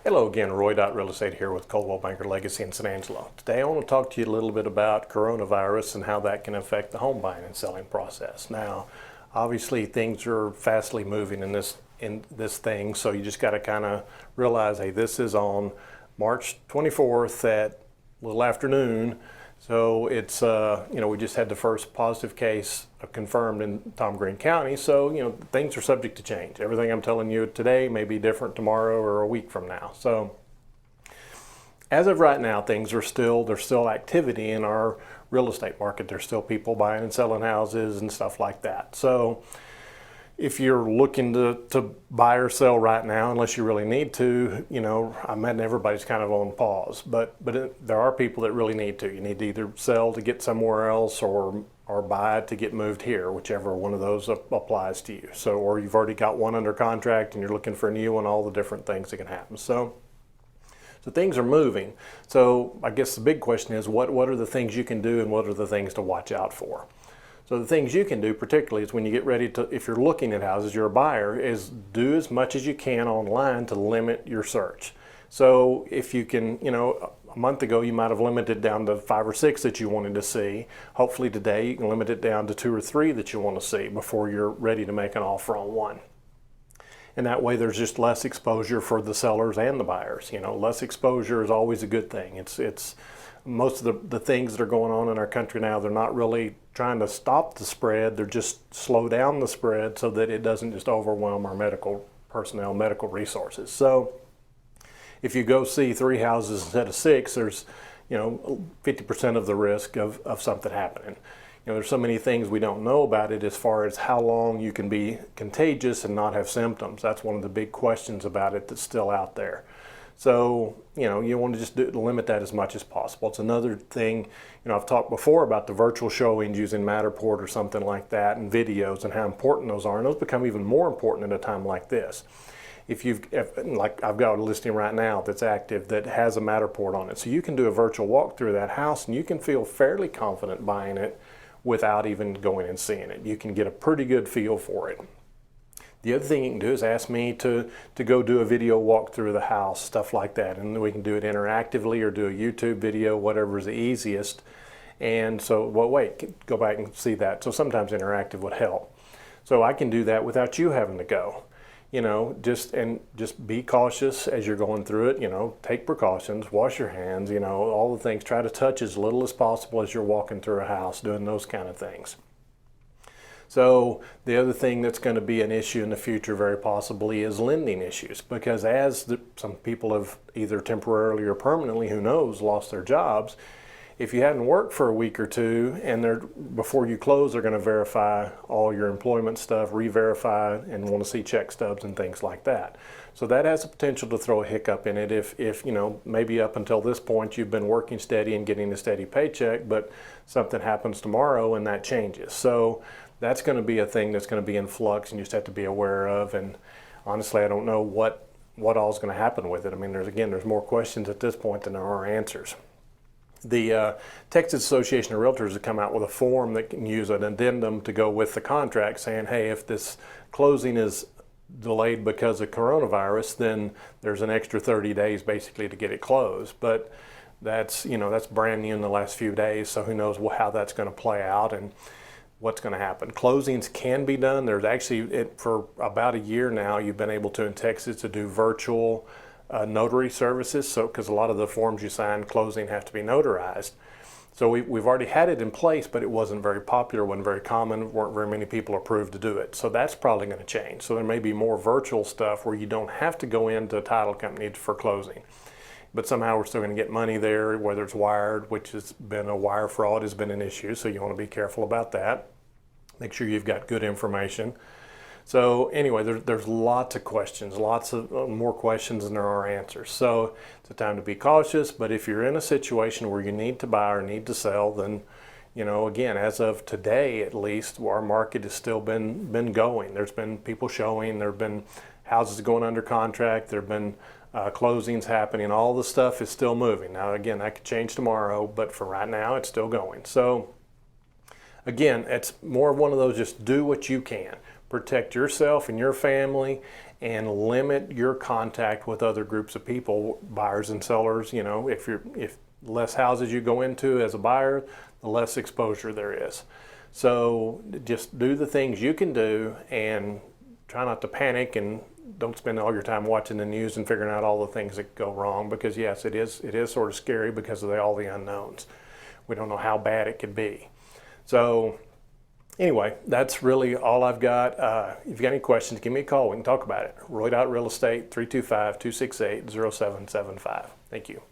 Hello again, Roy.RealEstate here with Coldwell Banker Legacy in San Angelo. Today I want to talk to you a little bit about coronavirus and how that can affect the home buying and selling process. Now, obviously things are fastly moving in this thing, so you just got to kind of realize, hey, this is on March 24th at a little afternoon. So it's, we just had the first positive case confirmed in Tom Green County. So, things are subject to change. Everything I'm telling you today may be different tomorrow or a week from now. So as of right now, there's still activity in our real estate market. There's still people buying and selling houses and stuff like that. So if you're looking to buy or sell right now, unless you really need to, I imagine everybody's kind of on pause, but there are people that really need to. You need to either sell to get somewhere else or buy to get moved here, whichever one of those applies to you. So, or you've already got one under contract and you're looking for a new one, all the different things that can happen. So things are moving. So I guess the big question is, what are the things you can do and what are the things to watch out for? So the things you can do, particularly, is when you get ready to, if you're looking at houses, you're a buyer, is do as much as you can online to limit your search. So if you can, a month ago you might have limited down to 5 or 6 that you wanted to see. Hopefully today you can limit it down to 2 or 3 that you want to see before you're ready to make an offer on one. And that way there's just less exposure for the sellers and the buyers. Less exposure is always a good thing. It's most of the things that are going on in our country now, they're not really trying to stop the spread, they're just slow down the spread so that it doesn't just overwhelm our medical personnel, medical resources. So if you go see 3 houses instead of 6, there's 50% of the risk of something happening. There's so many things we don't know about it as far as how long you can be contagious and not have symptoms. That's one of the big questions about it that's still out there. So, you want to just limit that as much as possible. It's another thing, I've talked before about the virtual showings using Matterport or something like that and videos and how important those are. And those become even more important at a time like this. Like I've got a listing right now that's active that has a Matterport on it. So you can do a virtual walkthrough of that house and you can feel fairly confident buying it without even going and seeing it. You can get a pretty good feel for it. The other thing you can do is ask me to go do a video walkthrough of the house, stuff like that. And we can do it interactively or do a YouTube video, whatever is the easiest. And so, go back and see that. So sometimes interactive would help. So I can do that without you having to go. Just be cautious as you're going through it, take precautions, wash your hands, all the things. Try to touch as little as possible as you're walking through a house, doing those kind of things. So the other thing that's going to be an issue in the future very possibly is lending issues, because some people have either temporarily or permanently, who knows, lost their jobs. If you hadn't worked for a week or two and before you close, they're going to verify all your employment stuff, re-verify, and want to see check stubs and things like that. So that has the potential to throw a hiccup in it if maybe up until this point you've been working steady and getting a steady paycheck, but something happens tomorrow and that changes. So that's going to be a thing that's going to be in flux and you just have to be aware of. And honestly, I don't know what all is going to happen with it. I mean, there's more questions at this point than there are answers. The Texas Association of Realtors has come out with a form that can use an addendum to go with the contract saying, hey, if this closing is delayed because of coronavirus, then there's an extra 30 days basically to get it closed. But that's brand new in the last few days, so who knows how that's going to play out and what's going to happen. Closings can be done. There's actually, for about a year now, you've been able to in Texas to do virtual notary services. So, because a lot of the forms you sign closing have to be notarized. So we've already had it in place, but it wasn't very popular, wasn't very common, weren't very many people approved to do it. So that's probably going to change. So there may be more virtual stuff where you don't have to go into a title company for closing. But somehow we're still going to get money there, whether it's wired, which has been a wire fraud has been an issue. So you want to be careful about that. Make sure you've got good information. So anyway, there's lots of questions, lots of more questions than there are answers. So it's a time to be cautious, but if you're in a situation where you need to buy or need to sell, then, again, as of today at least, our market has still been going. There's been people showing, there have been houses going under contract, there have been closings happening, all the stuff is still moving. Now again, that could change tomorrow, but for right now, it's still going. So again, it's more of one of those, just do what you can. Protect yourself and your family and limit your contact with other groups of people, buyers and sellers. You know, if less houses you go into as a buyer, the less exposure there is. So just do the things you can do and try not to panic, and don't spend all your time watching the news and figuring out all the things that go wrong, because yes, it is sort of scary because of all the unknowns. We don't know how bad it could be. So anyway, that's really all I've got. If you've got any questions, give me a call. We can talk about it. Roy.RealEstate, 325-268-0775. Thank you.